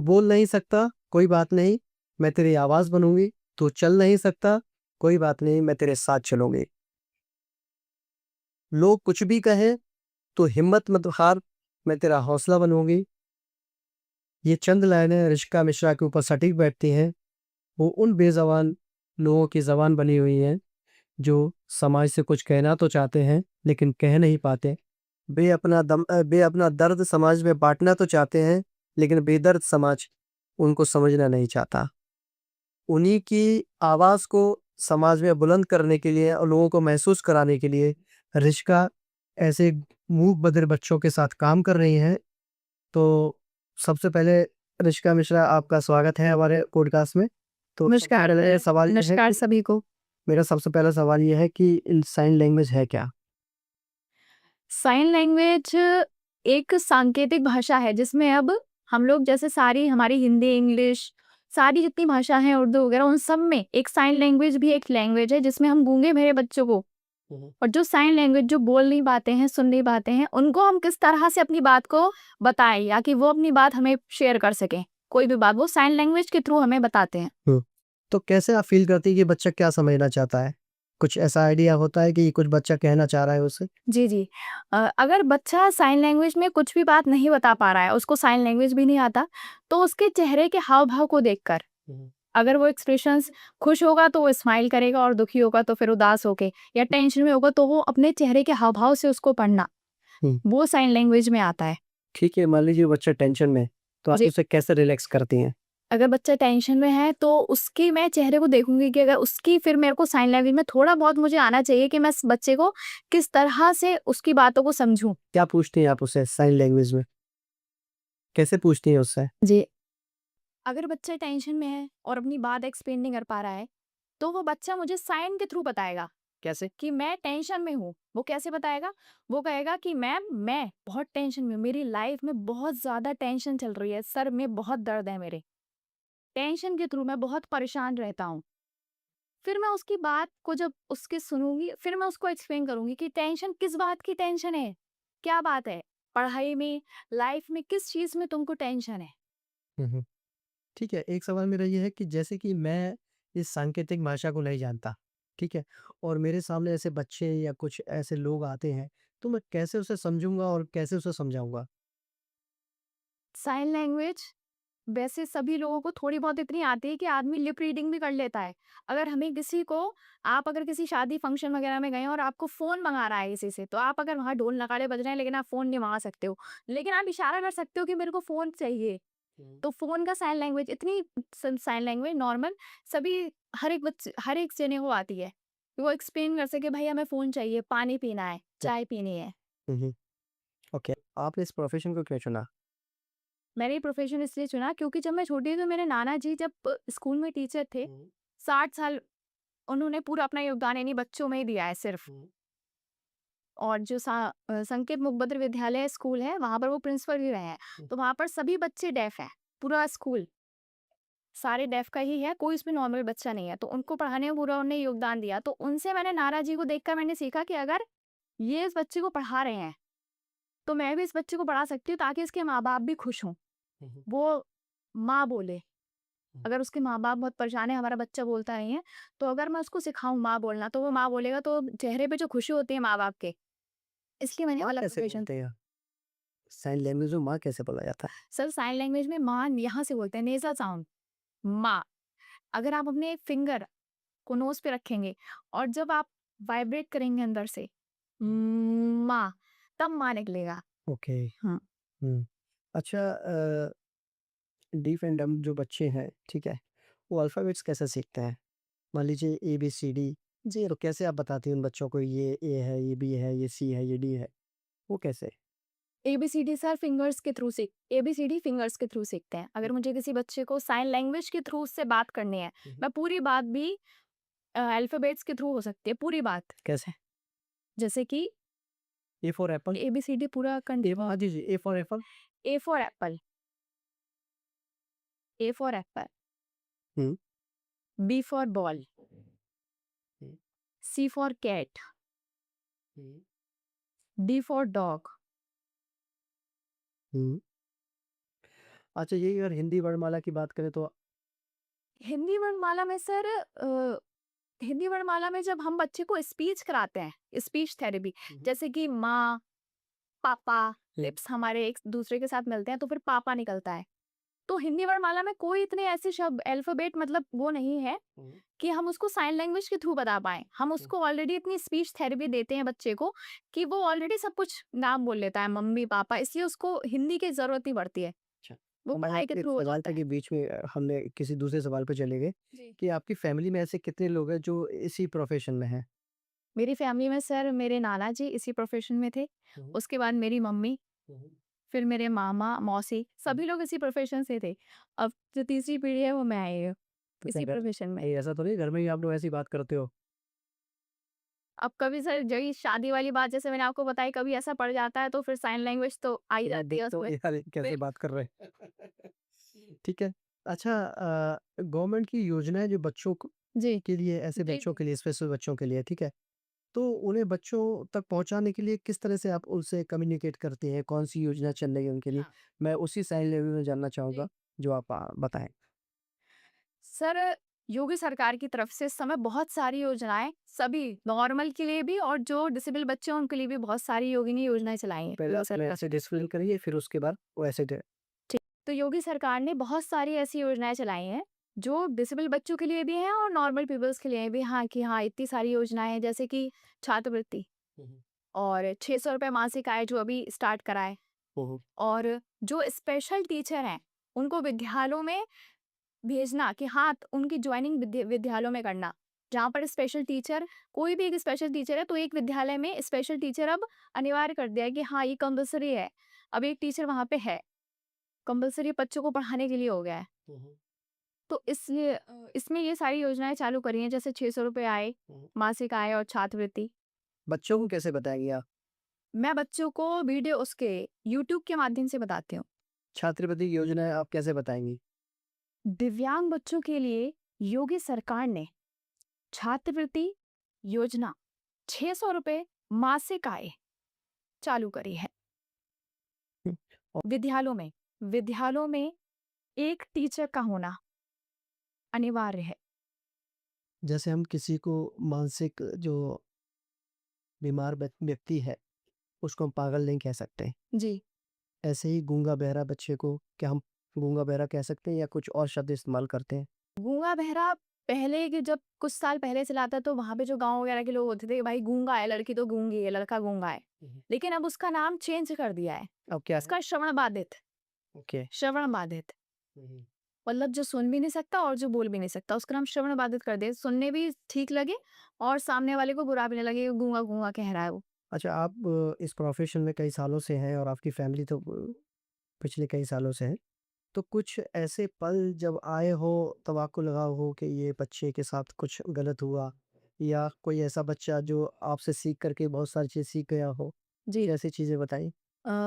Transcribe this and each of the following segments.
बोल नहीं सकता, कोई बात नहीं, मैं तेरी आवाज़ बनूँगी। तू चल नहीं सकता, कोई बात नहीं, मैं तेरे साथ चलूँगी। लोग कुछ भी कहें, तू हिम्मत मत हार, मैं तेरा हौसला बनूँगी। ये चंद लाइनें रिश्का मिश्रा के ऊपर सटीक बैठती हैं। वो उन बेज़बान लोगों की ज़बान बनी हुई हैं, जो समाज से कुछ कहना तो चाहते हैं, लेकिन कह नहीं पाते। वे अपना दर्द समाज में बाँटना तो चाहते हैं, लेकिन बेदर्द समाज उनको समझना नहीं चाहता। उन्हीं की आवाज़ को समाज में बुलंद करने के लिए और लोगों को महसूस कराने के लिए रिश्का ऐसे मूक बधिर बच्चों के साथ काम कर रही हैं। तो सबसे पहले रिश्का मिश्रा, आपका स्वागत है हमारे पॉडकास्ट में। तो नमस्कार। पहले सवाल ये है नमस्कार सभी को। मेरा सबसे पहला सवाल ये है कि साइन लैंग्वेज है क्या? साइन लैंग्वेज एक सांकेतिक भाषा है जिसमें अब हम लोग जैसे सारी हमारी हिंदी, इंग्लिश, सारी जितनी भाषा हैं, उर्दू वगैरह, उन सब में एक साइन लैंग्वेज भी एक लैंग्वेज है जिसमें हम गूंगे-बहरे बच्चों को और जो साइन लैंग्वेज जो बोल नहीं पाते हैं, सुन नहीं पाते हैं, उनको हम किस तरह से अपनी बात को बताएँ या कि वो अपनी बात हमें शेयर कर सकें। कोई भी बात वो साइन लैंग्वेज के थ्रू हमें बताते हैं। तो कैसे आप फ़ील करती हैं कि बच्चा क्या समझना चाहता है? कुछ ऐसा आइडिया होता है कि कुछ बच्चा कहना चाह रहा है उससे? जी, जी। अगर बच्चा साइन लैंग्वेज में कुछ भी बात नहीं बता पा रहा है, उसको साइन लैंग्वेज भी नहीं आता, तो उसके चेहरे के हाव-भाव को देखकर, अगर वो एक्सप्रेशंस खुश होगा तो वो स्माइल करेगा और दुखी होगा तो फिर उदास होके या टेंशन में होगा तो वो अपने चेहरे के हाव-भाव से उसको पढ़ना, हुँ। वो साइन लैंग्वेज में आता है। ठीक है, मान लीजिए बच्चा टेंशन में है, तो आप जी। उसे कैसे रिलैक्स करती हैं? अगर बच्चा टेंशन में है तो उसकी मैं चेहरे को देखूँगी कि अगर उसकी फिर मेरे को साइन लैंग्वेज में थोड़ा बहुत मुझे आना चाहिए कि मैं इस बच्चे को किस तरह से उसकी बातों को समझूँ। क्या पूछती हैं आप उससे साइन लैंग्वेज में? कैसे पूछती हैं उससे? जी। अगर बच्चा टेंशन में है और अपनी बात एक्सप्लेन नहीं कर पा रहा है, तो वो बच्चा मुझे साइन के थ्रू बताएगा कैसे? कि मैं टेंशन में हूँ। वो कैसे बताएगा? वो कहेगा कि मैम मैं बहुत टेंशन में हूँ, मेरी लाइफ में बहुत ज़्यादा टेंशन चल रही है, सर में बहुत दर्द है मेरे। टेंशन के थ्रू मैं बहुत परेशान रहता हूँ। फिर मैं उसकी बात को जब उसकी सुनूँगी, फिर मैं उसको एक्सप्लेन करूँगी कि टेंशन किस बात की टेंशन है? क्या बात है? पढ़ाई में, लाइफ में किस चीज़ में तुमको टेंशन है? हुँ, हुँ। ठीक है, एक सवाल मेरा ये है कि जैसे कि मैं इस सांकेतिक भाषा को नहीं जानता, ठीक है? और मेरे सामने ऐसे बच्चे या कुछ ऐसे लोग आते हैं, तो मैं कैसे उसे समझूँगा और कैसे उसे समझाऊँगा? साइन लैंग्वेज वैसे सभी लोगों को थोड़ी बहुत इतनी आती है कि आदमी लिप रीडिंग भी कर लेता है। अगर हमें किसी को आप अगर किसी शादी फंक्शन वगैरह में गए हैं और आपको फ़ोन मँगा रहा है किसी से, तो आप अगर वहाँ ढोल नगाड़े बज रहे हैं लेकिन आप फ़ोन नहीं मँगा सकते हो। लेकिन आप इशारा कर सकते हो कि मेरे को फ़ोन चाहिए। हुँ। तो फ़ोन का साइन लैंग्वेज इतनी साइन लैंग्वेज नॉर्मल सभी हर एक जने को आती है। कि वो एक्सप्लेन कर सके भई हमें फ़ोन चाहिए, पानी पीना है, चाय पीनी है। हुँ, हुँ। ओके, आपने इस प्रोफ़ेशन को क्यों चुना? मैंने ये प्रोफ़ेशन इसलिए चुना क्योंकि जब मैं छोटी थी तो मेरे नाना जी जब स्कूल में टीचर थे, हुँ, 60 साल उन्होंने पूरा अपना योगदान इन्हीं बच्चों में ही दिया है सिर्फ़। हुँ, और जो संकेत मुखबद्र विद्यालय स्कूल है, वहाँ पर वो प्रिंसिपल भी रहे हैं। हुँ। तो वहाँ पर सभी बच्चे डेफ़ हैं, पूरा स्कूल सारे डेफ़ का ही है, कोई इसमें नॉर्मल बच्चा नहीं है। तो उनको पढ़ाने में पूरा उन्होंने योगदान दिया। तो उनसे मैंने नाना जी को देखकर मैंने सीखा कि अगर ये इस बच्चे को पढ़ा रहे हैं, तो मैं भी इस बच्चे को पढ़ा सकती हूँ ताकि इसके माँ-बाप भी खुश हों। हुँ, हुँ, वो माँ बोले, हुँ। अगर उसके माँ-बाप बहुत परेशान है, हमारा बच्चा बोलता नहीं है, तो अगर मैं उसको सिखाऊँ माँ बोलना, तो वो माँ बोलेगा तो चेहरे पे जो खुशी होती है माँ-बाप के, इसलिए मैंने माँ वाला कैसे प्रोफ़ेशन। बोलते हैं? साइन लैंग्वेज में माँ कैसे बोला जाता है? सर साइन लैंग्वेज में माँ यहाँ से बोलते हैं नेज़ल साउंड, माँ। अगर आप अपने फिंगर को नोज़ पे रखेंगे और जब आप वाइब्रेट करेंगे अंदर से माँ, तब माँ निकलेगा। ओके। हाँ। हुँ। अच्छा, डीफ एंड डम्ब जो बच्चे हैं, ठीक है? वो अल्फ़ाबेट्स कैसे सीखते हैं? मान लीजिए एबीसीडी, जी, तो कैसे आप बताती हैं उन बच्चों को ये ए है, ये बी है, ये सी है, ये डी है? वो कैसे? एबीसीडी सर एबीसीडी फिंगर्स के थ्रू सीखते हैं। हुँ, अगर मुझे किसी बच्चे को साइन लैंग्वेज के थ्रू उससे बात करनी है, हुँ, हुँ। मैं पूरी बात भी अल्फ़ाबेट्स के थ्रू हो सकती है, पूरी बात। कैसे? जैसे कि ए फॉर एप्पल? एबीसीडी पूरा ए हाँ जी, जी, A for apple? A for apple, A for apple, हुँ, बी फॉर बॉल, हुँ, सी फॉर कैट, हुँ, डी फॉर डॉग। हुँ। अच्छा, यही अगर हिंदी वर्णमाला की बात करें तो हिंदी वर्णमाला में सर हिंदी वर्णमाला में जब हम बच्चे को स्पीच कराते हैं, स्पीच थेरेपी, जैसे कि माँ, पापा, लिप्स हमारे एक दूसरे के साथ मिलते हैं तो फिर पापा निकलता है। तो हिंदी वर्णमाला में कोई इतने ऐसे शब्द अल्फाबेट मतलब वो नहीं है कि हम उसको साइन लैंग्वेज के थ्रू बता पाएँ। हम उसको ऑलरेडी इतनी स्पीच थेरेपी देते हैं बच्चे को कि वो ऑलरेडी सब कुछ नाम बोल लेता है, मम्मी, पापा, इसलिए उसको हिंदी की ज़रूरत नहीं पड़ती है। अच्छा, वो हमारे पढ़ाई के एक थ्रू हो सवाल जाता था है। कि बीच में हमने किसी दूसरे सवाल पे चले गए जी। कि आपकी फैमिली में ऐसे कितने लोग हैं जो इसी प्रोफेशन में हैं? मेरी फैमिली में सर मेरे नाना जी इसी प्रोफ़ेशन में थे, उसके बाद मेरी मम्मी, फिर मेरे मामा, मौसी, सभी लोग इसी प्रोफ़ेशन से थे। अब जो तीसरी पीढ़ी है वो मैं आई हूँ, तो इसी क्या घर प्रोफ़ेशन में। नहीं, ऐसा तो नहीं घर में ही आप लोग ऐसी बात करते हो? अब कभी सर यही शादी वाली बात जैसे मैंने आपको बताई कभी ऐसा पड़ जाता है तो फिर साइन लैंग्वेज तो आ ही मैं जाती देख है तो उसमें। यार ये कैसे फिर बात कर रहे हैं। ठीक है। अच्छा, गवर्नमेंट की योजनाएँ जो बच्चों को जी। के लिए ऐसे जी, बच्चों जी। के लिए स्पेशल बच्चों के लिए, ठीक है? तो उन्हें बच्चों तक पहुँचाने के लिए किस तरह से आप उनसे कम्युनिकेट करते हैं? कौन-सी योजना चल रही है उनके लिए? हाँ। मैं उसी साइन लैंग्वेज में जानना जी। चाहूँगा जो आप बताएँ। सर, योगी सरकार की तरफ से इस समय बहुत सारी योजनाएँ सभी नॉर्मल के लिए भी और जो डिसेबल बच्चे हैं उनके लिए भी बहुत सारी योगी ने योजनाएँ चलाई हैं, पहले योगी आप सरकार। ऐसे डिस्क्रिप्शन करिए फिर उसके बाद वैसे ड ठीक। तो योगी सरकार ने बहुत सारी ऐसी योजनाएँ चलाई हैं, जो डिसेबल बच्चों के लिए भी हैं और नॉर्मल पीपल्स के लिए भी हाँ, कि हाँ, इतनी सारी योजनाएँ हैं जैसे कि छात्रवृत्ति और 600 रुपए मासिक आय जो अभी स्टार्ट करा है हुँ, हुँ। और जो स्पेशल टीचर हैं, उनको विद्यालयों में भेजना कि हाँ, उनकी जॉइनिंग विद्यालयों में करना। जहाँ पर स्पेशल टीचर कोई भी एक स्पेशल टीचर है, तो एक विद्यालय में स्पेशल टीचर अब अनिवार्य कर दिया है कि हाँ, ये कंपल्सरी है। अब एक टीचर वहाँ पे है। कंपल्सरी बच्चों को पढ़ाने के लिए हो गया है। तो इसलिए इसमें ये सारी योजनाएँ चालू करी हैं जैसे 600 रुपए आय, मासिक आय और छात्रवृत्ति। बच्चों को कैसे बताएँगे आप? मैं बच्चों को वीडियो उसके यूट्यूब के माध्यम से बताती हूँ। छात्रवृत्ति योजनाएँ आप कैसे बताएँगी? दिव्यांग बच्चों के लिए योगी सरकार ने छात्रवृत्ति योजना 600 रुपए मासिक आय चालू करी है। हुँ, और विद्यालयों में एक टीचर का होना अनिवार्य है। जैसे हम किसी को मानसिक जो बीमार व्यक्ति है, उसको हम पागल नहीं कह सकते। जी। ऐसे ही गूंगा-बहरा बच्चे को क्या हम गूंगा-बहरा कह सकते हैं या कुछ और शब्द इस्तेमाल करते हैं? गूंगा बहरा पहले के जब कुछ साल पहले चला था तो वहाँ पे जो गाँव वगैरह के लोग होते थे, भाई गूंगा है, लड़की तो गूंगी है, लड़का गूंगा है। लेकिन अब उसका नाम चेंज कर दिया है। अब क्या है? उसका श्रवण बाधित ओके। श्रवण बाधित मतलब जो सुन भी नहीं सकता और जो बोल भी नहीं सकता, उसका नाम श्रवण बाधित कर दिया। सुनने भी ठीक लगे और सामने वाले को बुरा भी नहीं लगे, गूंगा-गूंगा कह रहा है वो। अच्छा, आप इस प्रोफ़ेशन में कई सालों से हैं और आपकी फ़ैमिली तो पिछले कई सालों से है। तो कुछ ऐसे पल जब आए हो तब आपको लगा हो कि ये बच्चे के साथ कुछ गलत हुआ या कोई ऐसा बच्चा जो आपसे सीख कर के बहुत सारी चीज़ सीख गया हो? जी। ऐसी चीज़ें बताइए?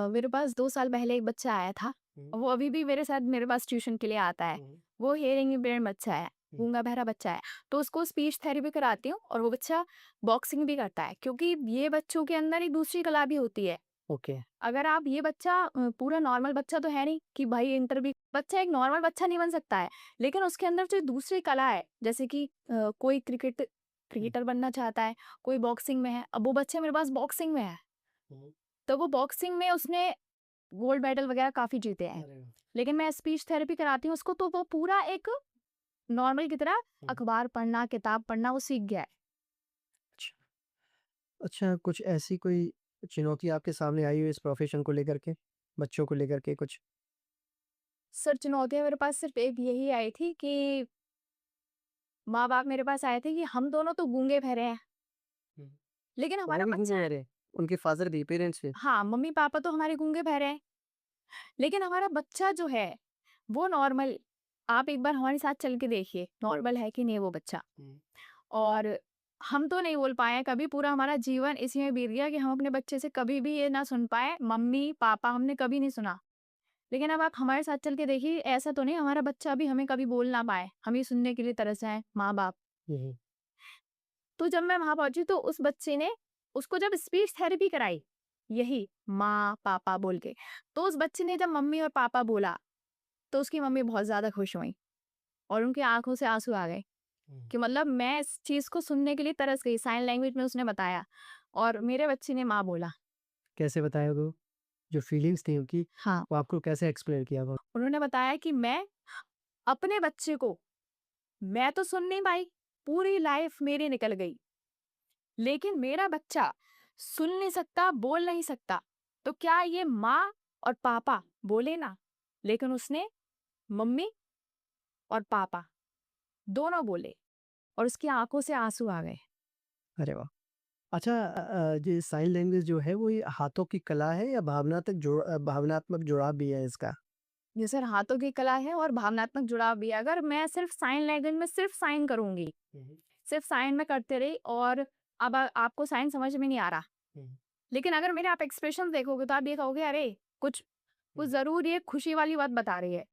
मेरे पास 2 साल पहले एक बच्चा आया था। हुँ। वो अभी भी मेरे साथ मेरे पास ट्यूशन के लिए आता है। वो हियरिंग इम्पेयर्ड बच्चा है, गूंगा-बहरा बच्चा है। तो उसको स्पीच थेरेपी कराती हूँ और वो बच्चा बॉक्सिंग भी करता है क्योंकि ये बच्चों के अंदर एक दूसरी कला भी होती है। ओके। अगर आप ये बच्चा पूरा नॉर्मल बच्चा तो है नहीं कि भाई इंटर भी बच्चा एक नॉर्मल बच्चा नहीं बन सकता है। लेकिन उसके अंदर जो दूसरी कला है जैसे कि कोई क्रिकेटर बनना चाहता है, कोई बॉक्सिंग में है। अब वो बच्चा मेरे पास बॉक्सिंग में है। तो वो बॉक्सिंग में उसने गोल्ड मेडल वगैरह काफ़ी जीते हैं। अरे वाह! लेकिन मैं स्पीच थेरेपी कराती हूँ उसको तो वो पूरा एक नॉर्मल की तरह हुँ। अखबार पढ़ना, किताब पढ़ना वो सीख गया है। अच्छा। अच्छा, कुछ ऐसी कोई चुनौती आपके सामने आई हो इस प्रोफ़ेशन को लेकर के? बच्चों को लेकर के कुछ? सर चुनौतियाँ मेरे पास सिर्फ़ एक यही आई थी कि माँ-बाप मेरे पास आए थे कि हम दोनों तो गूंगे-बहरे हैं, हुँ। लेकिन हमारा वो भी बच्चा गूंगे रहे? उनके फ़ादर भी, पेरेंट्स भी? हाँ, मम्मी-पापा तो हमारे गूंगे-बहरे हैं, लेकिन हमारा बच्चा जो है, वो नॉर्मल आप एक बार हमारे साथ चल के देखिए, नॉर्मल है कि नहीं वो बच्चा। हुँ। और हम तो नहीं बोल पाए हैं कभी, पूरा हमारा जीवन इसी में बीत गया कि हम अपने बच्चे से कभी भी ये ना सुन पाएँ, मम्मी-पापा हमने कभी नहीं सुना। लेकिन अब आप हमारे साथ चल के देखिए, ऐसा तो नहीं हमारा बच्चा भी हमें कभी बोल ना पाए, हम ही सुनने के लिए तरस जाएँ, माँ-बाप। हुँ, हुँ। तो जब मैं वहाँ पहुँची तो उस बच्चे ने उसको जब स्पीच थेरेपी कराई, यही माँ, पापा बोल के, तो उस बच्चे ने जब मम्मी और पापा बोला, तो उसकी मम्मी बहुत ज़्यादा खुश हुई और उनकी आँखों से आँसू आ गए कि मतलब मैं इस चीज़ को सुनने के लिए तरस गई। साइन लैंग्वेज में उसने बताया और मेरे बच्चे ने माँ बोला। कैसे बताया वो? जो फीलिंग्स थी उनकी, हाँ, वो आपको कैसे एक्सप्लेन किया वो? उन्होंने बताया कि मैं अपने बच्चे को मैं तो सुन नहीं पाई, पूरी लाइफ मेरी निकल गई। लेकिन मेरा बच्चा सुन नहीं सकता, बोल नहीं सकता, तो क्या ये माँ और पापा बोले ना, लेकिन उसने मम्मी और पापा दोनों बोले और उसकी आंखों से आंसू आ गए। अरे वाह! अच्छा ये साइन लैंग्वेज जो है वो ये हाथों की कला है या भावनात्मक जुड़ाव भी है इसका? ये सर हाथों की कला है और भावनात्मक जुड़ाव भी है। अगर मैं सिर्फ साइन लैंग्वेज में सिर्फ साइन करूंगी, सिर्फ साइन में करते रही और अब आपको साइन समझ में नहीं आ रहा, लेकिन अगर मेरे आप एक्सप्रेशन देखोगे तो आप ये कहोगे अरे कुछ कुछ जरूर ये खुशी वाली बात बता रही है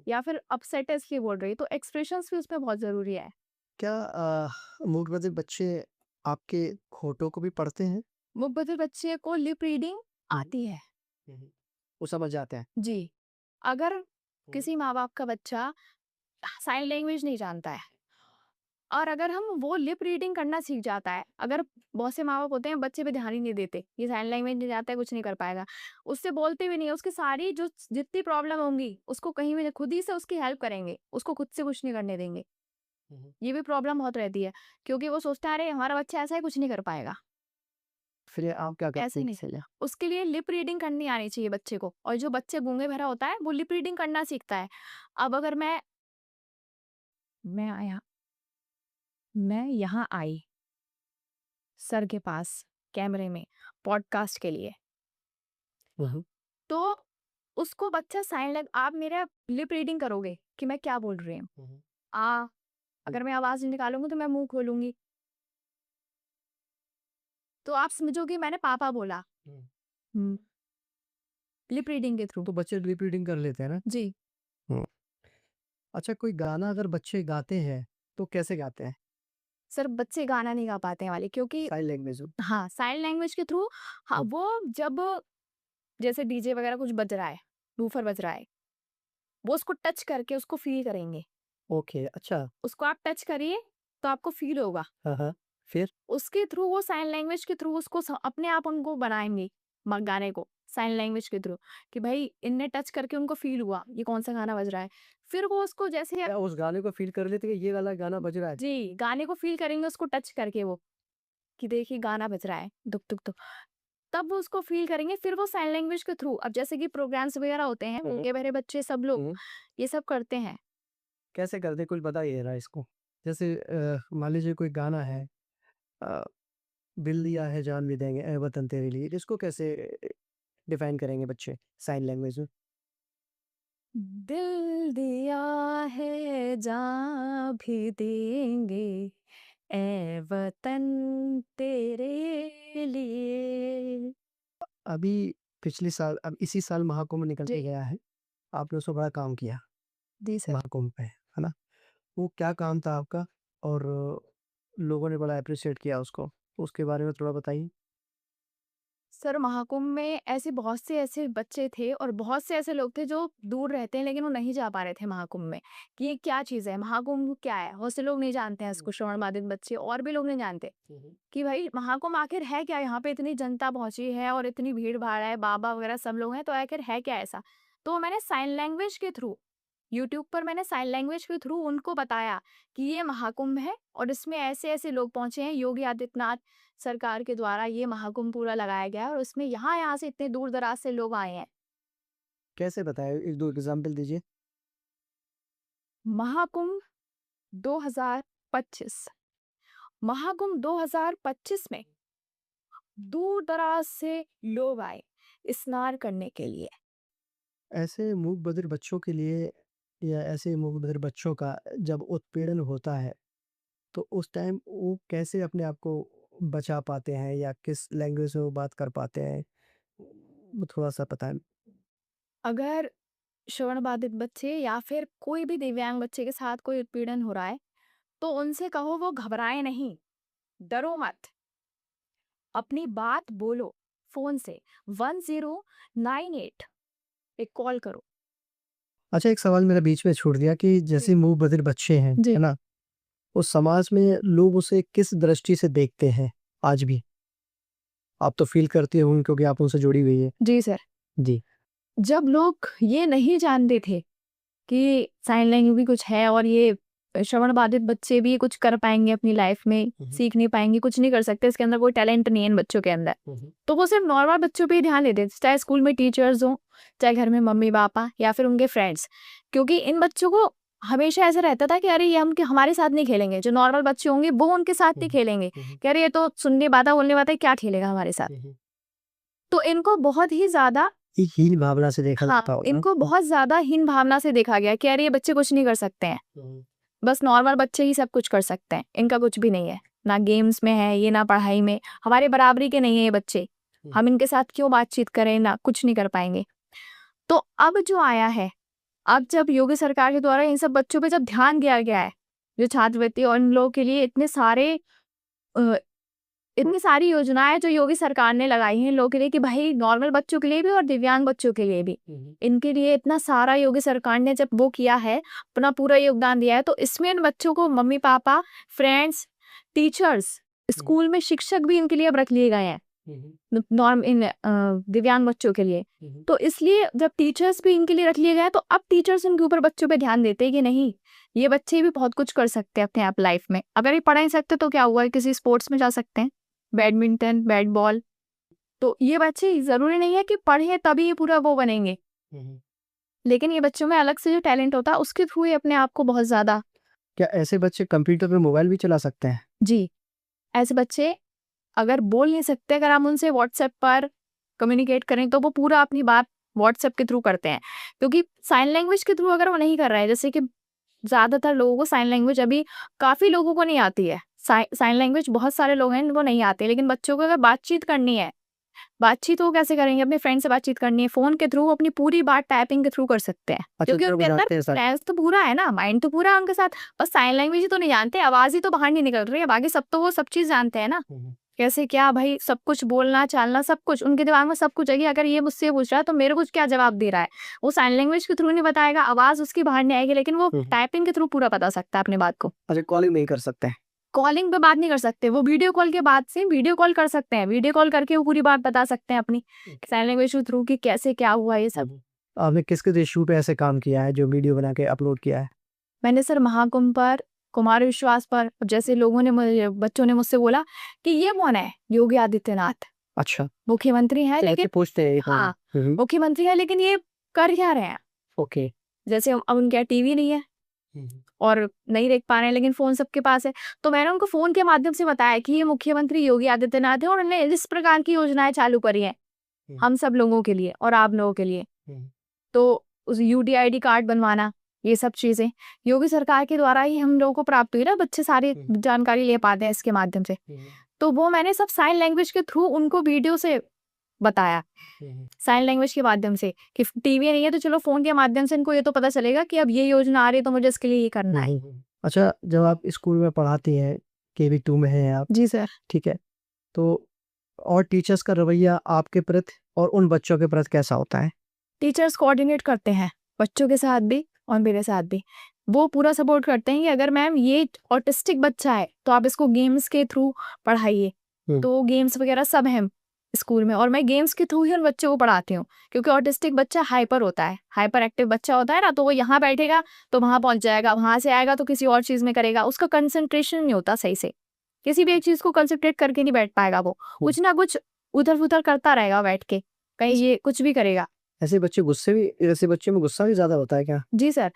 या फिर अपसेट है इसलिए बोल रही है, तो एक्सप्रेशंस भी उसमें बहुत जरूरी है। क्या मूक बधिर बच्चे आपके होठों को भी पढ़ते हैं? मुख बधिर बच्चे को लिप रीडिंग आती है वो समझ जाते हैं? जी। अगर किसी माँ बाप का बच्चा साइन लैंग्वेज नहीं जानता है और अगर हम वो लिप रीडिंग करना सीख जाता है, अगर बहुत से माँ बाप होते हैं बच्चे पे ध्यान ही नहीं देते, ये साइन लैंग्वेज नहीं जानता है कुछ नहीं कर पाएगा, उससे बोलते भी नहीं है, उसकी सारी जो जितनी प्रॉब्लम होंगी उसको कहीं भी खुद ही से उसकी हेल्प करेंगे, उसको खुद से कुछ नहीं करने देंगे। ये भी प्रॉब्लम बहुत रहती है क्योंकि वो सोचता है अरे हमारा बच्चा ऐसा है कुछ नहीं कर पाएगा। फिर आप क्या करते ऐसे हैं नहीं, इसके लिए? उसके लिए लिप रीडिंग करनी आनी चाहिए बच्चे को, और जो बच्चे गूंगे भरा होता है वो लिप रीडिंग करना सीखता है। अब अगर मैं आया मैं यहाँ आई सर के पास कैमरे में पॉडकास्ट के लिए, तो उसको बच्चा साइन लैंग आप मेरा लिप रीडिंग करोगे कि मैं क्या बोल रही हूँ। आ अगर मैं आवाज नहीं निकालूंगी तो मैं मुंह खोलूंगी तो आप समझोगे मैंने पापा बोला लिप रीडिंग के थ्रू। तो बच्चे लिप रीडिंग कर लेते हैं ना? जी हुँ। अच्छा कोई गाना अगर बच्चे गाते हैं, तो कैसे गाते हैं? सर, बच्चे गाना नहीं गा पाते हैं वाले क्योंकि साइन लैंग्वेज में? हाँ साइन लैंग्वेज के थ्रू। हाँ हुँ। वो जब जैसे डीजे वगैरह कुछ बज रहा है, बूफर बज रहा है, वो उसको टच करके उसको फील करेंगे। ओके, अच्छा। उसको आप टच करिए तो आपको फील होगा। हाँ, हाँ। फिर? उसके थ्रू वो साइन लैंग्वेज के थ्रू उसको अपने आप उनको बनाएंगे गाने को साइन लैंग्वेज के थ्रू कि भाई इनने टच करके उनको फील हुआ ये कौन सा गाना बज रहा है। फिर वो उसको जैसे क्या उस गाने को फ़ील कर लेते हैं कि ये वाला गाना बज रहा है? जी गाने को फील करेंगे उसको टच करके वो कि देखिए गाना बज रहा है दुक दुक दुक, तब वो उसको फील करेंगे। फिर वो साइन लैंग्वेज के थ्रू अब जैसे कि प्रोग्राम्स वगैरह होते हैं उनके बहरे बच्चे सब लोग हुँ। ये सब करते हैं। कैसे करते हैं कुछ बताइए ज़रा इसको? जैसे मान लीजिए कोई गाना है अ, दिल दिया है जान भी देंगे ऐ वतन तेरे लिए, इसको कैसे डिफाइन करेंगे बच्चे साइन लैंग्वेज में? दिल दिया है जान भी देंगे ए वतन तेरे लिए। अभी पिछले साल अब इसी साल महाकुंभ निकल के जी गया है। आपने उसमें बड़ा काम किया जी सर। महाकुंभ पे, है ना? वो क्या काम था आपका? और लोगों ने बड़ा एप्रिशिएट किया उसको। उसके बारे में थोड़ा बताइए। सर महाकुंभ में ऐसे बहुत से ऐसे बच्चे थे और बहुत से ऐसे लोग थे जो दूर रहते हैं लेकिन वो नहीं जा पा रहे थे महाकुंभ में कि ये क्या चीज़ है, महाकुंभ क्या है। बहुत से लोग नहीं जानते हैं इसको, श्रवण बाधित बच्चे और भी लोग नहीं जानते कि भाई महाकुंभ आखिर है क्या, यहाँ पे इतनी जनता पहुंची है और इतनी भीड़ भाड़ है, बाबा वगैरह सब लोग हैं, तो आखिर है क्या ऐसा। तो मैंने साइन लैंग्वेज के थ्रू यूट्यूब पर मैंने साइन लैंग्वेज के थ्रू उनको बताया कि ये महाकुंभ है और इसमें ऐसे ऐसे लोग पहुंचे हैं, योगी आदित्यनाथ सरकार के द्वारा ये महाकुंभ पूरा लगाया गया है और उसमें यहाँ से इतने दूर दराज से लोग आए हैं। कैसे बताएँ? 1-2 एग्ज़ाम्पल दीजिए। महाकुंभ 2025 महाकुंभ 2025 में दूर दराज से लोग आए स्नान करने के लिए। ऐसे मूक बधिर बच्चों के लिए या ऐसे मूक बधिर बच्चों का जब उत्पीड़न होता है, तो उस टाइम वो कैसे अपने आप को बचा पाते हैं या किस लैंग्वेज में वो बात कर पाते हैं? वो थोड़ा-सा बताएँ। अगर श्रवण बाधित बच्चे या फिर कोई भी दिव्यांग बच्चे के साथ कोई उत्पीड़न हो रहा है तो उनसे कहो वो घबराए नहीं, डरो मत, अपनी बात बोलो। फोन से 1098 पे कॉल करो। अच्छा, एक सवाल मेरा बीच में छूट गया कि जैसे मुँह बधिर बच्चे हैं, जी। है ना? उस समाज में लोग उसे किस दृष्टि से देखते हैं आज भी? आप तो फ़ील करती होंगी क्योंकि आप उनसे जुड़ी हुई हैं। जी सर। जी। जब लोग ये नहीं जानते थे कि साइन लैंग्वेज भी कुछ है और ये श्रवण बाधित बच्चे भी कुछ कर पाएँगे अपनी लाइफ में, सीख नहीं पाएँगे, कुछ नहीं कर सकते, इसके अंदर कोई टैलेंट नहीं है इन बच्चों के अंदर। तो वो सिर्फ नॉर्मल बच्चों पे ही ध्यान देते थे, चाहे स्कूल में टीचर्स हों, चाहे घर में मम्मी-पापा या फिर उनके फ्रेंड्स। क्योंकि इन बच्चों को हमेशा ऐसा रहता था कि अरे ये हम हमारे साथ नहीं खेलेंगे, जो नॉर्मल बच्चे होंगे वो उनके साथ नहीं खेलेंगे, कि अरे ये तो सुनने वाला, बोलने वाला है, क्या खेलेगा हमारे साथ। तो इनको बहुत ही ज़्यादा एक हीन भावना से देखा जाता होगा। इनको बहुत ज़्यादा हीन भावना से देखा गया कि अरे ये बच्चे कुछ नहीं कर सकते हैं। बस नॉर्मल बच्चे ही सब कुछ कर सकते हैं, इनका कुछ भी नहीं है, ना गेम्स में है ये, ना पढ़ाई में, हमारे बराबरी के नहीं है ये बच्चे, हम इनके साथ क्यों बातचीत करें, ना कुछ नहीं कर पाएंगे। तो अब जो आया है, अब जब योगी सरकार के द्वारा इन सब बच्चों पे जब ध्यान दिया गया है, जो छात्रवृत्ति और इन लोगों के लिए इतनी सारी योजनाएं जो योगी सरकार ने लगाई हैं इन लोगों के लिए, कि भाई नॉर्मल बच्चों के लिए भी और दिव्यांग बच्चों के लिए भी, इनके लिए इतना सारा योगी सरकार ने जब वो किया है, अपना पूरा योगदान दिया है, तो इसमें इन बच्चों को mummy papa, friends, teachers, school में शिक्षक भी इनके लिए अब रख लिए गए हैं दिव्यांग बच्चों के लिए। तो इसलिए जब टीचर्स भी इनके लिए रख लिए गए हैं, तो अब टीचर्स इनके ऊपर बच्चों पे ध्यान देते हैं कि नहीं, ये बच्चे भी बहुत कुछ कर सकते हैं अपने आप लाइफ में। अगर ये पढ़ नहीं सकते तो क्या हुआ, किसी स्पोर्ट्स में जा सकते हैं, बैडमिंटन, बैट बॉल। तो ये बच्चे ज़रूरी नहीं है कि पढ़े तभी ये पूरा वो बनेंगे, लेकिन ये बच्चों में अलग से जो टैलेंट होता है उसके थ्रू ये अपने आप को बहुत ज़्यादा। क्या ऐसे बच्चे कंप्यूटर पे मोबाइल भी चला सकते हैं? जी, ऐसे बच्चे अगर बोल नहीं सकते, अगर हम उनसे व्हाट्सएप पर कम्युनिकेट करें तो वो पूरा अपनी बात व्हाट्सएप के थ्रू करते हैं, क्योंकि साइन लैंग्वेज के थ्रू अगर वो नहीं कर रहे हैं, जैसे कि ज़्यादातर लोगों को साइन लैंग्वेज अभी काफ़ी लोगों को नहीं आती है। साइन लैंग्वेज बहुत सारे लोग हैं जिनको नहीं आती है, लेकिन बच्चों को अगर बातचीत करनी है, बातचीत वो कैसे करेंगे, अपने फ्रेंड से बातचीत करनी है, फ़ोन के थ्रू अपनी पूरी बात टाइपिंग के थ्रू कर सकते हैं, अच्छा, क्योंकि तो उनके अंदर बनाते हैं सर। सेंस तो पूरा है ना, माइंड तो पूरा है उनके साथ, बस साइन लैंग्वेज ही तो नहीं जानते, आवाज़ ही तो बाहर नहीं निकल रही है, बाकी सब तो वो सब चीज़ जानते हैं ना। कैसे क्या भाई, सब कुछ बोलना, चालना, सब कुछ उनके दिमाग में सब कुछ है कि अगर ये मुझसे पूछ रहा है तो मेरे को क्या जवाब दे रहा है। वो साइन लैंग्वेज के थ्रू नहीं बताएगा, आवाज़ उसकी बाहर नहीं आएगी, लेकिन वो टाइपिंग के थ्रू पूरा बता सकता है अपनी बात को। अच्छा, कॉलिंग नहीं कर सकते हैं। कॉलिंग पे बात नहीं कर सकते, वो वीडियो कॉल के बाद से वीडियो कॉल कर सकते हैं, वीडियो कॉल करके वो पूरी बात बता सकते हैं अपनी साइन लैंग्वेज के थ्रू कि कैसे क्या हुआ ये सब। आपने किस-किस इश्यू पे ऐसे काम किया है जो वीडियो बना के अपलोड किया है? मैंने सर महाकुंभ पर, कुमार विश्वास पर, जैसे लोगों ने बच्चों ने मुझसे बोला कि ये कौन है, योगी आदित्यनाथ अच्छा, मुख्यमंत्री हैं, तो ऐसे लेकिन पूछते हैं ये कौन है? हाँ मुख्यमंत्री है, लेकिन ये कर क्या रहे हैं। ओके। जैसे अब उनके यहाँ टीवी नहीं है और नहीं देख पा रहे हैं, लेकिन फोन सबके पास है, तो मैंने उनको फोन के माध्यम से बताया कि ये मुख्यमंत्री योगी आदित्यनाथ है और उन्होंने इस प्रकार की योजनाएं चालू करी हैं हम सब लोगों के लिए और आप लोगों के लिए। तो उस यूडीआईडी कार्ड बनवाना, ये सब चीजें योगी सरकार के द्वारा ही हम लोगों को प्राप्त हुई ना, बच्चे सारी जानकारी ले पाते हैं इसके माध्यम से। तो वो मैंने सब साइन लैंग्वेज के थ्रू उनको वीडियो से बताया, साइन लैंग्वेज के माध्यम से, कि टीवी नहीं है तो चलो फोन के माध्यम से इनको ये तो पता चलेगा कि अब ये योजना आ रही है तो मुझे इसके लिए ये करना है। अच्छा, जब आप स्कूल में पढ़ाती हैं, केवी 2 में हैं आप, जी सर। ठीक है, तो और टीचर्स का रवैया आपके प्रति और उन बच्चों के प्रति कैसा होता है? टीचर्स कोऑर्डिनेट करते हैं बच्चों के साथ भी और मेरे साथ भी, वो पूरा सपोर्ट करते हैं कि अगर मैम ये ऑटिस्टिक बच्चा है तो आप इसको गेम्स के थ्रू पढ़ाइए। तो गेम्स वगैरह सब हैं स्कूल में और मैं गेम्स के थ्रू ही उन बच्चों को पढ़ाती हूँ, क्योंकि ऑटिस्टिक बच्चा हाइपर होता है, हाइपर एक्टिव बच्चा होता है ना, तो वो यहाँ बैठेगा तो वहाँ पहुँच जाएगा, वहाँ से आएगा तो किसी और चीज़ में करेगा, उसका कंसंट्रेशन नहीं होता सही से, किसी भी एक चीज़ को कंसंट्रेट करके नहीं बैठ पाएगा, वो कुछ ना कुछ उधर उधर करता रहेगा बैठ के, कहीं ये कुछ भी करेगा। ऐसे बच्चे में गुस्सा भी ज़्यादा होता है क्या? जी सर,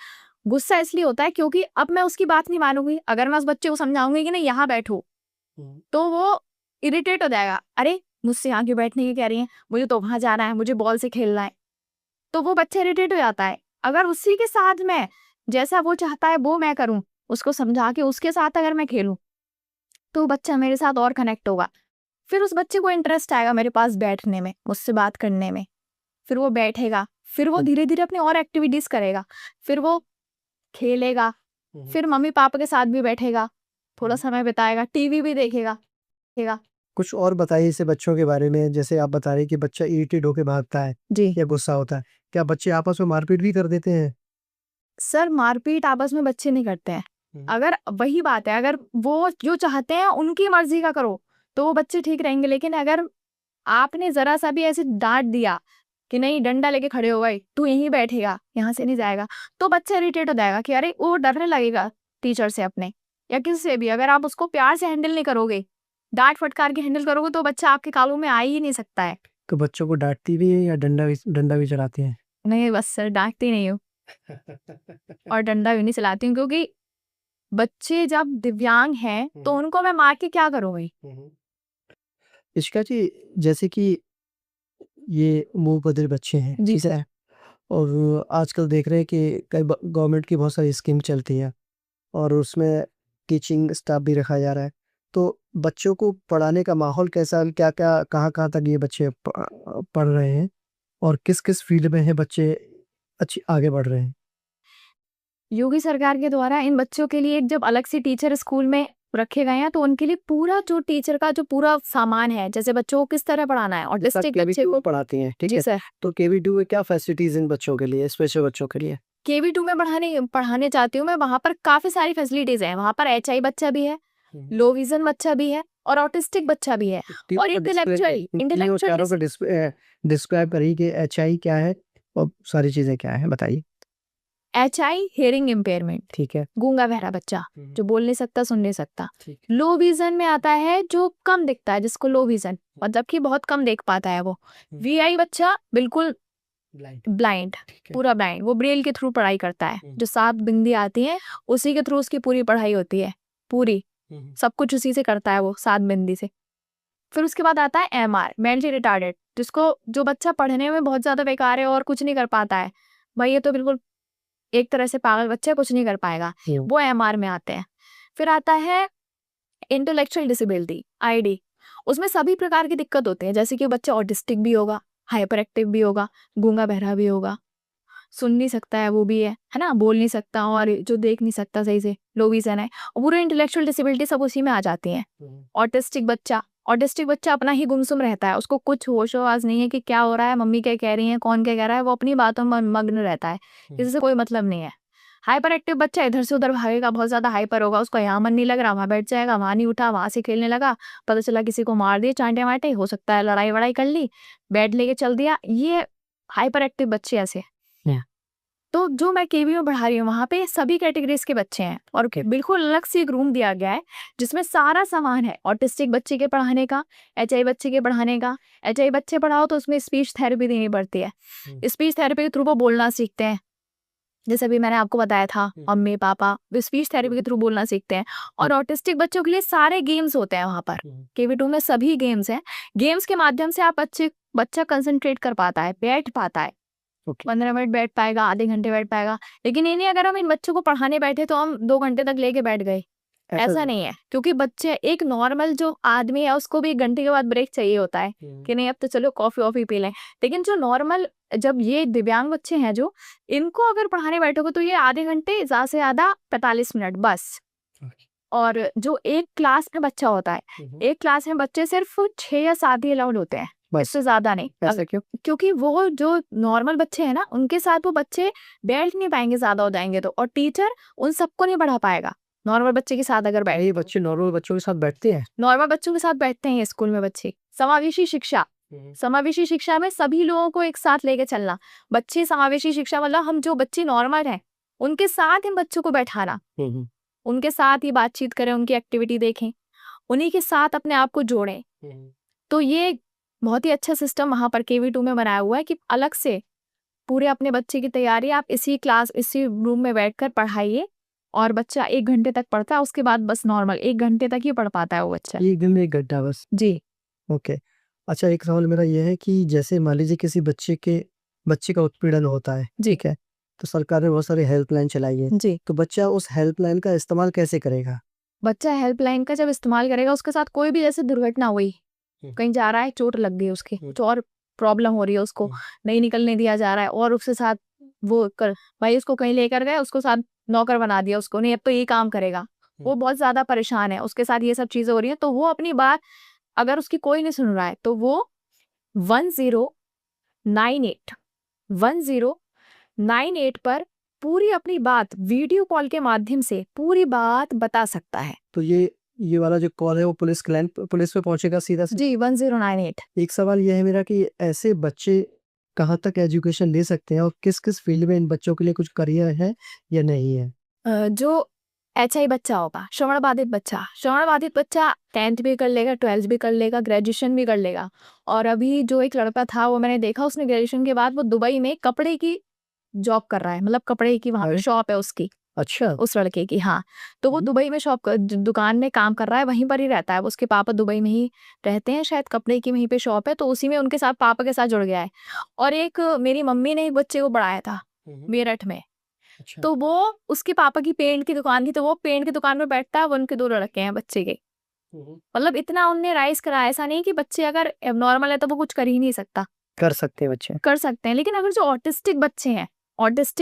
गुस्सा इसलिए होता है क्योंकि अब मैं उसकी बात नहीं मानूंगी, अगर मैं उस बच्चे को समझाऊंगी कि नहीं यहाँ बैठो, तो वो इरिटेट हो जाएगा, अरे मुझसे यहाँ क्यों बैठने की कह रही है, मुझे तो वहां जाना है, मुझे बॉल से खेलना है, तो वो बच्चा इरिटेट हो जाता है। अगर उसी के साथ मैं जैसा वो चाहता है वो मैं करूँ, उसको समझा के उसके साथ अगर मैं खेलूं, तो बच्चा मेरे साथ और कनेक्ट होगा, फिर उस बच्चे को इंटरेस्ट आएगा मेरे पास बैठने में, मुझसे बात करने में, फिर वो बैठेगा, फिर वो धीरे धीरे अपनी और एक्टिविटीज करेगा, फिर वो खेलेगा, फिर मम्मी पापा के साथ भी बैठेगा, थोड़ा समय बिताएगा, टीवी भी देखेगा। कुछ और बताइए ऐसे बच्चों के बारे में, जैसे आप बता रही कि बच्चा इरिटेट होके भागता है जी या गुस्सा होता है, क्या बच्चे आपस में मारपीट भी कर देते हैं? सर मारपीट आपस में बच्चे नहीं करते हैं। अगर वही बात है, अगर वो जो चाहते हैं उनकी मर्जी का करो तो वो बच्चे ठीक रहेंगे। लेकिन अगर आपने जरा सा भी ऐसे डांट दिया कि नहीं डंडा लेके खड़े हो गए, तू यहीं बैठेगा, यहाँ से नहीं जाएगा, तो बच्चा इरिटेट हो जाएगा कि अरे वो डरने लगेगा टीचर से अपने या किसी से भी। अगर आप उसको प्यार से हैंडल नहीं करोगे, डांट फटकार के हैंडल करोगे, तो बच्चा आपके काबू में आ ही नहीं सकता है। तो बच्चों को डांटती भी है या डंडा भी चलाती है? नहीं बस सर, डांटती नहीं हूँ और डंडा भी नहीं चलाती हूँ, क्योंकि बच्चे जब दिव्यांग हैं तो उनको मैं मार के क्या करूँगी। इशिका जी, जैसे कि ये मुंह बधिर बच्चे हैं, जी ठीक है, और आजकल देख रहे हैं कि कई गवर्नमेंट की बहुत सारी स्कीम चलती है और उसमें टीचिंग स्टाफ भी रखा जा रहा है। तो बच्चों को पढ़ाने का माहौल कैसा, क्या क्या कहाँ तक ये बच्चे पढ़ रहे हैं और किस किस फील्ड में है बच्चे अच्छी आगे बढ़ रहे हैं? योगी सरकार के द्वारा इन बच्चों के लिए एक जब अलग से टीचर स्कूल में रखे गए हैं, तो उनके लिए पूरा जो टीचर का जो पूरा सामान है, जैसे बच्चों को किस तरह पढ़ाना है, ऑटिस्टिक बच्चे को पढ़ाती हैं, ठीक जी है। सर, तो KV2 में क्या फैसिलिटीज इन बच्चों के लिए, स्पेशल बच्चों के लिए? KV2 में पढ़ाने चाहती हूँ मैं। वहाँ पर काफी सारी फैसिलिटीज हैं। वहाँ पर HI बच्चा भी है, लो विजन बच्चा भी है और ऑटिस्टिक बच्चा भी है और इंटेलेक्चुअल डिस्क्राइब करिए कि HI क्या है और सारी चीजें क्या है, बताइए। HI हियरिंग इम्पेयरमेंट, ठीक है। गूंगा बहरा बच्चा जो बोल नहीं सकता, सुन नहीं सकता। ठीक लो विजन में आता है जो कम दिखता है, जिसको लो विजन, मतलब कि बहुत कम देख पाता है वो। VI बच्चा बिल्कुल ब्लाइंड, पूरा ब्लाइंड, वो ब्रेल के थ्रू पढ़ाई करता है। जो 7 बिंदी आती है उसी के थ्रू उसकी पूरी पढ़ाई होती है, पूरी सब कुछ उसी से करता है वो, 7 बिंदी से। फिर उसके बाद आता है MR, मेंटली रिटार्डेड, जिसको जो बच्चा पढ़ने में बहुत ज्यादा बेकार है और कुछ नहीं कर पाता है, भाई ये तो बिल्कुल एक तरह से पागल बच्चा, कुछ नहीं कर पाएगा, वो MR में आते हैं। फिर आता है इंटेलेक्चुअल डिसेबिलिटी, ID, उसमें सभी प्रकार की दिक्कत होते हैं, जैसे कि बच्चा ऑटिस्टिक भी होगा, हाइपर एक्टिव भी होगा, गूंगा बहरा भी होगा, सुन नहीं सकता है वो भी है ना, बोल नहीं सकता, और जो देख नहीं सकता सही से, लो विजन है, पूरे इंटेलेक्चुअल डिसेबिलिटी सब उसी में आ जाती हैं। ऑटिस्टिक बच्चा अपना ही गुमसुम रहता है, उसको कुछ होश आवाज नहीं है कि क्या हो रहा है, मम्मी क्या कह रही है, कौन क्या कह रहा है, वो अपनी बातों में मग्न रहता है, किसी से कोई मतलब नहीं है। हाइपर एक्टिव बच्चा इधर से उधर भागेगा, बहुत ज्यादा हाइपर होगा, उसको यहाँ मन नहीं लग रहा, वहां बैठ जाएगा, वहां नहीं उठा, वहां से खेलने लगा, पता चला किसी को मार दिए चांटे वाटे, हो सकता है लड़ाई वड़ाई कर ली, बैट लेके चल दिया, ये हाइपर एक्टिव बच्चे ऐसे। तो जो मैं KV में पढ़ा रही हूँ वहाँ पे सभी कैटेगरीज के बच्चे हैं और बिल्कुल अलग से एक रूम दिया गया है जिसमें सारा सामान है ऑटिस्टिक बच्चे के पढ़ाने का, HI बच्चे के पढ़ाने का। HI बच्चे पढ़ाओ तो उसमें स्पीच थेरेपी देनी पड़ती है। स्पीच थेरेपी के थ्रू वो बोलना सीखते हैं, जैसे अभी मैंने आपको बताया था, मम्मी पापा, वो स्पीच थेरेपी के थ्रू बोलना सीखते हैं। और ऑटिस्टिक बच्चों के लिए सारे गेम्स होते हैं वहाँ पर, KV2 में सभी गेम्स हैं। गेम्स के माध्यम से आप बच्चा कंसंट्रेट कर पाता है, बैठ पाता है, 15 मिनट बैठ पाएगा, आधे घंटे बैठ पाएगा। लेकिन ये नहीं अगर हम इन बच्चों को पढ़ाने बैठे तो हम 2 घंटे तक लेके बैठ गए, ऐसा नहीं है। क्योंकि बच्चे, एक नॉर्मल जो आदमी है उसको भी 1 घंटे के बाद ब्रेक चाहिए होता है कि नहीं अब तो चलो कॉफी वॉफी पी लें। लेकिन जो नॉर्मल, जब ये दिव्यांग बच्चे हैं जो, इनको अगर पढ़ाने बैठोगे तो ये आधे घंटे, ज्यादा से ज्यादा 45 मिनट बस। और जो एक क्लास में बच्चा होता है, एक क्लास में बच्चे सिर्फ 6 या 7 ही अलाउड होते हैं, इससे ज्यादा नहीं। ऐसा क्यों? क्योंकि वो जो नॉर्मल बच्चे हैं ना, उनके साथ वो बच्चे बैठ नहीं पाएंगे, ज्यादा हो जाएंगे तो, और टीचर उन सबको नहीं पढ़ा पाएगा नॉर्मल बच्चे के साथ। अगर ये बच्चे नॉर्मल बच्चों के साथ बैठते हैं, नॉर्मल बच्चों के साथ बैठते हैं स्कूल में बच्चे। समावेशी शिक्षा, समावेशी शिक्षा में सभी लोगों को एक साथ लेके चलना। बच्चे समावेशी शिक्षा मतलब हम जो बच्चे नॉर्मल हैं उनके साथ इन बच्चों को बैठाना, उनके साथ ही बातचीत करें, उनकी एक्टिविटी देखें, उन्हीं के साथ अपने आप को जोड़ें। तो ये बहुत ही अच्छा सिस्टम वहाँ पर KV2 में बनाया हुआ है कि अलग से पूरे अपने बच्चे की तैयारी आप इसी रूम में बैठकर पढ़ाइए, और बच्चा 1 घंटे तक पढ़ता है, उसके बाद बस नॉर्मल 1 घंटे तक ही पढ़ पाता है वो बच्चा। एक दिन में 1 घंटा बस? जी। ओके। अच्छा, एक सवाल मेरा ये है कि जैसे मान लीजिए किसी बच्चे का उत्पीड़न होता है, ठीक है, तो सरकार ने बहुत सारी हेल्पलाइन चलाई है जी। तो बच्चा उस हेल्पलाइन का इस्तेमाल कैसे करेगा? बच्चा हेल्पलाइन का जब इस्तेमाल करेगा, उसके साथ कोई भी जैसे दुर्घटना हुई, कहीं जा रहा है, चोट लग गई उसके, कुछ और प्रॉब्लम हो रही है, उसको नहीं निकलने दिया जा रहा है, और उसके साथ वो भाई उसको कहीं लेकर गए, उसको साथ नौकर बना दिया, उसको नहीं अब तो ये काम करेगा, वो बहुत ज्यादा परेशान है, उसके साथ ये सब चीजें हो रही है, तो वो अपनी बात अगर उसकी कोई नहीं सुन रहा है तो वो 1098 पर पूरी अपनी बात वीडियो कॉल के माध्यम से पूरी बात बता सकता है। तो ये वाला जो कॉल है वो पुलिस पे पहुंचेगा सीधा से? जी 1098। एक सवाल यह है मेरा कि ऐसे बच्चे कहाँ तक एजुकेशन ले सकते हैं और किस किस फील्ड में इन बच्चों के लिए कुछ करियर है या नहीं है? जो HI बच्चा होगा, श्रवण बाधित बच्चा 10th भी कर लेगा, 12th भी कर लेगा, ग्रेजुएशन भी कर लेगा। और अभी जो एक लड़का था वो मैंने देखा, उसने ग्रेजुएशन के बाद वो दुबई में कपड़े की जॉब कर रहा है, मतलब कपड़े की वहाँ पे अरे! शॉप है उसकी, अच्छा। उस लड़के की। हाँ, तो वो हम्म। दुबई में दुकान में काम कर रहा है, वहीं पर ही रहता है। उसके पापा दुबई में ही रहते हैं, शायद कपड़े की वहीं पे शॉप है, तो उसी में उनके साथ पापा के साथ जुड़ गया है। और एक मेरी मम्मी ने एक बच्चे को पढ़ाया था मेरठ में, अच्छा। तो वो उसके पापा की पेंट की दुकान थी, तो वो पेंट की दुकान में बैठता है। वो उनके 2 लड़के हैं बच्चे के। मतलब इतना उनने राइज करा, ऐसा नहीं कि बच्चे अगर एबनॉर्मल है तो वो कुछ कर ही नहीं सकता, कर सकते हैं बच्चे। कर सकते हैं। लेकिन अगर जो ऑटिस्टिक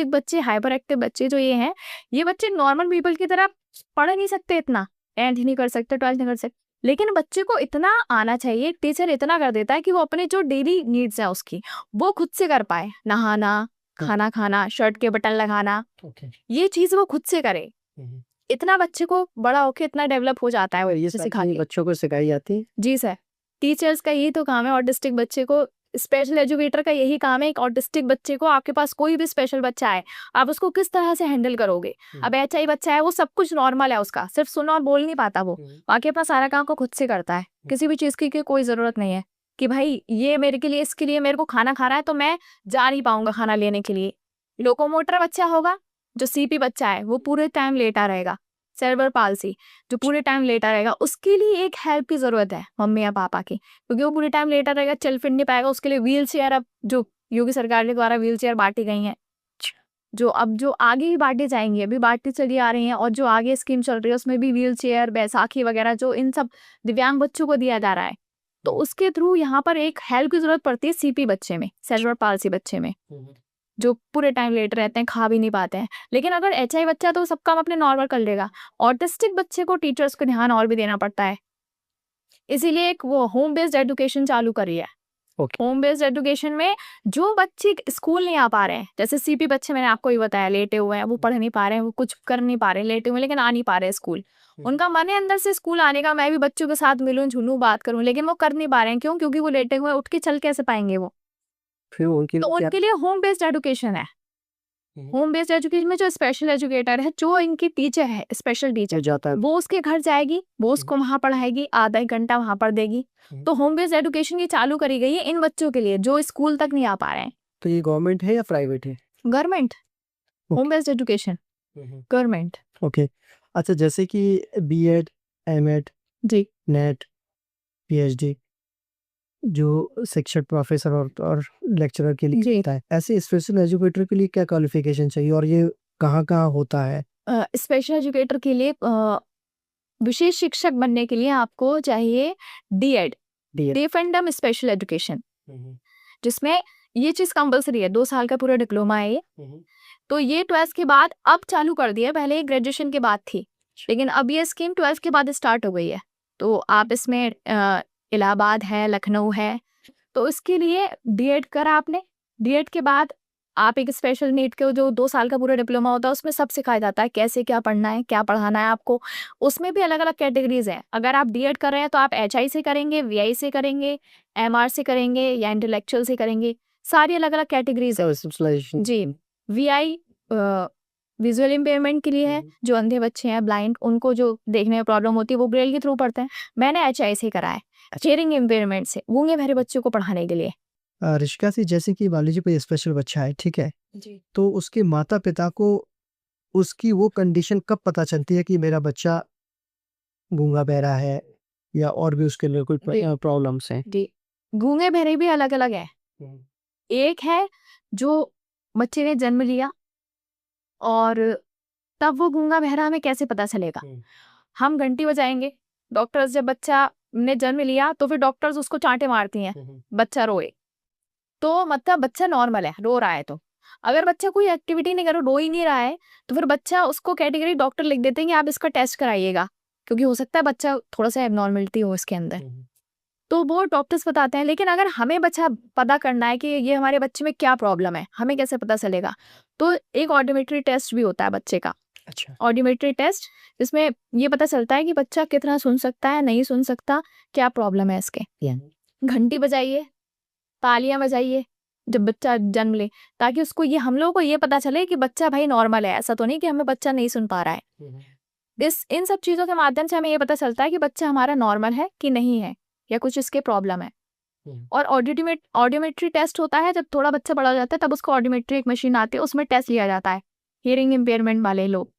बच्चे, हाइपर एक्टिव बच्चे जो ये हैं, ये बच्चे नॉर्मल पीपल की तरह पढ़ नहीं सकते, इतना 10th नहीं कर सकते, 12th नहीं कर सकते। लेकिन बच्चे को इतना आना चाहिए, टीचर इतना कर देता है कि वो अपने जो डेली नीड्स है उसकी, वो खुद से कर पाए। नहाना, खाना खाना, शर्ट के बटन लगाना, ये चीज वो खुद से करे। इतना बच्चे को बड़ा होके इतना डेवलप हो जाता है वो ये सिखा सारी के। बच्चों को सिखाई जाती है? जी सर, टीचर्स का यही तो काम है। ऑटिस्टिक बच्चे को, स्पेशल एजुकेटर का यही काम है। एक ऑटिस्टिक बच्चे को, आपके पास कोई भी स्पेशल बच्चा है, आप उसको किस तरह से हैंडल करोगे। अब HI बच्चा है, वो सब कुछ नॉर्मल है उसका, सिर्फ सुना और बोल नहीं पाता वो, बाकी अपना सारा काम को खुद से करता है। किसी भी चीज की कोई जरूरत नहीं है कि भाई ये मेरे के लिए, इसके लिए मेरे को खाना खाना है तो मैं जा नहीं पाऊंगा खाना लेने के लिए। लोकोमोटर बच्चा होगा, जो CP बच्चा है, वो पूरे टाइम लेटा रहेगा। सेरेब्रल पाल्सी, जो पूरे टाइम लेटा रहेगा, उसके लिए एक हेल्प की जरूरत है मम्मी या पापा की, क्योंकि वो पूरे टाइम लेटा रहेगा, चल फिर नहीं पाएगा। उसके लिए व्हील चेयर, अब जो योगी सरकार के द्वारा व्हील चेयर बांटी गई हैं, जो आगे भी बांटी जाएंगी, अभी बांटती चली आ रही हैं, और जो आगे स्कीम चल रही है उसमें भी व्हील चेयर, बैसाखी वगैरह, जो इन सब दिव्यांग बच्चों को दिया जा रहा है, तो उसके थ्रू यहाँ पर एक हेल्प की जरूरत पड़ती है CP बच्चे में, सेरेब्रल पाल्सी बच्चे में, जो पूरे टाइम लेट रहते हैं, खा भी नहीं पाते हैं। लेकिन अगर HI बच्चा तो सब काम अपने नॉर्मल कर लेगा। ऑटिस्टिक बच्चे को टीचर्स को ध्यान और भी देना पड़ता है, इसीलिए एक वो होम बेस्ड एजुकेशन चालू करी है। होम बेस्ड एजुकेशन में जो बच्चे स्कूल नहीं आ पा रहे हैं, जैसे CP बच्चे मैंने आपको ही बताया, लेटे हुए हैं, वो पढ़ नहीं पा रहे हैं, वो कुछ कर नहीं पा रहे हैं, लेटे हुए लेकिन आ नहीं पा रहे हैं स्कूल। उनका मन है अंदर से स्कूल आने का, मैं भी बच्चों के साथ मिलूं, झूलूं, बात करूं, लेकिन वो कर नहीं पा रहे हैं। क्यों? क्योंकि वो लेटे हुए, उठ के चल कैसे पाएंगे वो। फिर तो उनके लिए होम बेस्ड एजुकेशन है। होम बेस्ड एजुकेशन में जो स्पेशल एजुकेटर है, जो इनकी टीचर है, स्पेशल टीचर जाता है, वो उसके घर जाएगी, वो उसको वहां पढ़ाएगी, आधा एक घंटा वहां पढ़ देगी। तो होम बेस्ड एजुकेशन ये चालू करी गई है इन बच्चों के लिए जो स्कूल तक नहीं आ पा रहे हैं। तो ये गवर्नमेंट है या प्राइवेट है? Government, home based education government. Okay. अच्छा, जैसे कि BEd, M.Ed, जी नेट, PhD, जो शिक्षक, प्रोफेसर और लेक्चरर के लिए जी। होता है, ऐसे स्पेशल एजुकेटर के लिए क्या क्वालिफिकेशन चाहिए और ये कहाँ कहाँ होता है? स्पेशल एजुकेटर के लिए, विशेष शिक्षक बनने के लिए आपको चाहिए DEd, डिफेंडम स्पेशल एजुकेशन, जिसमें ये चीज कंपलसरी है। 2 साल का पूरा डिप्लोमा है ये। तो ये 12th के बाद अब चालू कर दिया, पहले ये ग्रेजुएशन के बाद थी, लेकिन अब ये स्कीम 12th के बाद स्टार्ट हो गई है। तो आप इसमें इलाहाबाद है, लखनऊ है, तो इसके लिए DEd करा आपने। DEd के बाद आप एक स्पेशल नीड के जो 2 साल का पूरा डिप्लोमा होता है, उसमें सब सिखाया जाता है, कैसे क्या पढ़ना है, क्या पढ़ाना है आपको। उसमें भी अलग अलग कैटेगरीज हैं। अगर आप DEd कर रहे हैं तो आप HI से करेंगे, VI से करेंगे, MR से करेंगे, या इंटेलेक्चुअल से करेंगे, सारी अलग अलग कैटेगरीज है। जी, VI विजुअल इम्पेयरमेंट के लिए है, जो अंधे बच्चे हैं, ब्लाइंड, उनको जो देखने में प्रॉब्लम होती है वो ब्रेल के थ्रू पढ़ते हैं। मैंने HI से करा है, हियरिंग इम्पेयरमेंट से, गूंगे बहरे बच्चों को पढ़ाने के लिए। ऋषिका से, जैसे कि मान लीजिए कोई स्पेशल बच्चा है, ठीक है, जी, तो उसके माता पिता को उसकी वो कंडीशन कब पता चलती है कि मेरा बच्चा गूंगा बहरा है या और भी उसके लिए कोई प्रॉब्लम्स हैं? जी, गूंगे बहरे भी अलग अलग है। एक है जो बच्चे ने जन्म लिया और तब वो गूंगा बहरा हमें कैसे पता चलेगा? हम घंटी बजाएंगे, डॉक्टर्स जब बच्चा ने जन्म लिया तो फिर डॉक्टर्स उसको चांटे मारती हैं, बच्चा रोए तो मतलब बच्चा नॉर्मल है, रो रहा है। तो अगर बच्चा कोई एक्टिविटी नहीं कर रहा, रो ही नहीं रहा है, तो फिर बच्चा, उसको कैटेगरी डॉक्टर लिख देते हैं कि आप इसका टेस्ट कराइएगा, क्योंकि हो सकता है बच्चा थोड़ा सा एबनॉर्मलिटी हो इसके अंदर। तो वो डॉक्टर्स बताते हैं। लेकिन अगर हमें बच्चा पता करना है कि ये हमारे बच्चे में क्या प्रॉब्लम है, हमें कैसे पता चलेगा? तो एक ऑडियोमेट्री टेस्ट भी होता है बच्चे का। अच्छा। ऑडियोमेट्री टेस्ट, जिसमें ये पता चलता है कि बच्चा कितना सुन सकता है, नहीं सुन सकता, क्या प्रॉब्लम है इसके। घंटी बजाइए, तालियां बजाइए जब बच्चा जन्म ले, ताकि उसको ये हम लोगों को ये पता चले कि बच्चा भाई नॉर्मल है। ऐसा तो नहीं कि हमें बच्चा नहीं सुन पा रहा है। इन सब चीज़ों के माध्यम से हमें ये पता चलता है कि बच्चा हमारा नॉर्मल है कि नहीं है, या कुछ इसके प्रॉब्लम है। और ऑडियोमेट्री टेस्ट होता है जब थोड़ा बच्चा बड़ा हो जाता है, तब उसको ऑडियोमेट्री एक मशीन आती है, उसमें टेस्ट लिया जाता है। हियरिंग इम्पेयरमेंट वाले लोग,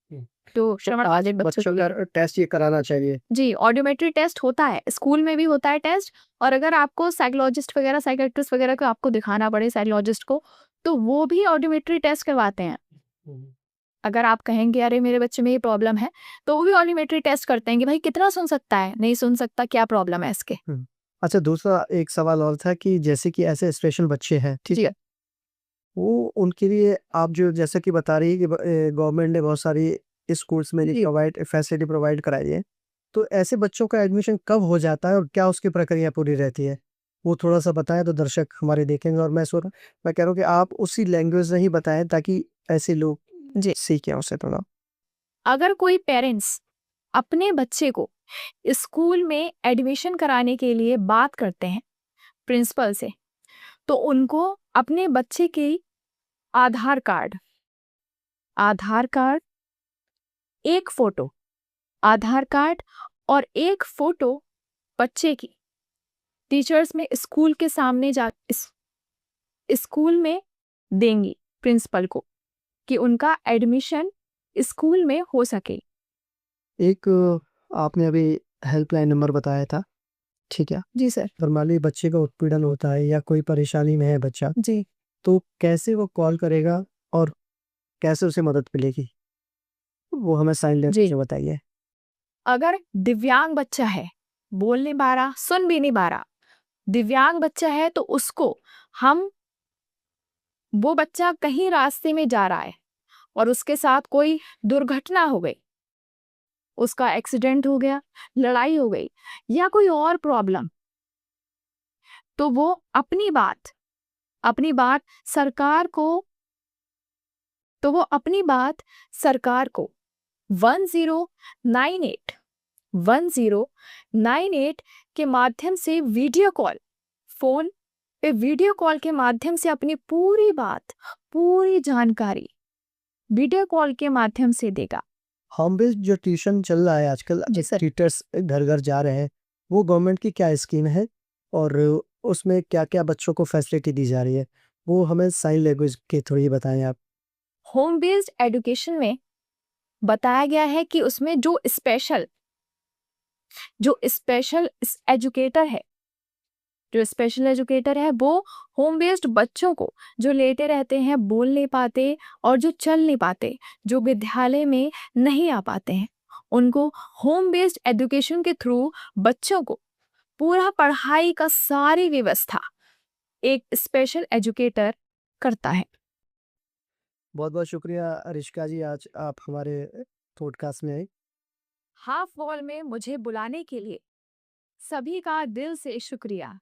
तो श्रवण वाले बच्चों का टेस्ट ये कराना चाहिए। जी, ऑडियोमेट्री टेस्ट होता है, स्कूल में भी होता है टेस्ट। और अगर आपको साइकोलॉजिस्ट वगैरह, साइकियाट्रिस्ट वगैरह को आपको दिखाना पड़े, साइकोलॉजिस्ट को, तो वो भी ऑडियोमेट्री टेस्ट करवाते हैं। अगर आप कहेंगे अरे मेरे बच्चे में ये प्रॉब्लम है, तो वो भी ऑडियोमेट्री टेस्ट करते हैं कि भाई कितना सुन सकता है, नहीं सुन सकता, क्या प्रॉब्लम है इसके। अच्छा, दूसरा एक सवाल और था कि जैसे कि ऐसे स्पेशल बच्चे हैं, ठीक जी। है, वो उनके लिए आप जो जैसा कि बता रही है कि गवर्नमेंट ने बहुत सारी स्कूल्स में जी। फैसिलिटी प्रोवाइड कराई है, तो ऐसे बच्चों का एडमिशन कब हो जाता है और क्या उसकी प्रक्रिया पूरी रहती है? वो थोड़ा-सा बताएँ तो दर्शक हमारे देखेंगे। और मैं कह रहा हूँ कि आप उसी लैंग्वेज में ही बताएँ ताकि ऐसे लोग जी। सीखें उससे थोड़ा। अगर कोई पेरेंट्स अपने बच्चे को स्कूल में एडमिशन कराने के लिए बात करते हैं प्रिंसिपल से, तो उनको अपने बच्चे की आधार कार्ड, एक फोटो, आधार कार्ड और एक फोटो बच्चे की टीचर्स में स्कूल के सामने स्कूल में देंगी प्रिंसिपल को, कि उनका एडमिशन स्कूल में हो सके। एक आपने अभी हेल्पलाइन नंबर बताया था, ठीक है? जी सर। और मान लीजिए बच्चे का उत्पीड़न होता है या कोई परेशानी में है बच्चा, जी। तो कैसे वो कॉल करेगा और कैसे उसे मदद मिलेगी? वो हमें साइन लैंग्वेज में बताइए। अगर दिव्यांग बच्चा है, बोल नहीं पा रहा, सुन भी नहीं पा रहा, दिव्यांग बच्चा है, तो उसको हम, वो बच्चा कहीं रास्ते में जा रहा है और उसके साथ कोई दुर्घटना हो गई, उसका एक्सीडेंट हो गया, लड़ाई हो गई, या कोई और प्रॉब्लम, तो वो अपनी बात सरकार को, तो वो अपनी बात सरकार को 1098 के माध्यम से वीडियो कॉल, फोन पे वीडियो कॉल के माध्यम से अपनी पूरी बात, पूरी जानकारी वीडियो कॉल के माध्यम से देगा। होम बेस्ड जो ट्यूशन चल रहा है आजकल, जी सर। टीचर्स घर-घर जा रहे हैं, वो गवर्नमेंट की क्या स्कीम है और उसमें क्या-क्या बच्चों को फैसिलिटी दी जा रही है? वो हमें साइन लैंग्वेज के थ्रू ही बताएँ आप। होम बेस्ड एजुकेशन में बताया गया है कि उसमें जो स्पेशल एजुकेटर है, वो होम बेस्ड बच्चों को, जो लेटे रहते हैं, बोल नहीं पाते और जो चल नहीं पाते, जो विद्यालय में नहीं आ पाते हैं, उनको होम बेस्ड एजुकेशन के थ्रू बच्चों को पूरा पढ़ाई का सारी व्यवस्था एक स्पेशल एजुकेटर करता है। बहुत-बहुत शुक्रिया रिशिका जी, आज आप हमारे पॉडकास्ट में आई। हाफ वॉल में मुझे बुलाने के लिए सभी का दिल से शुक्रिया।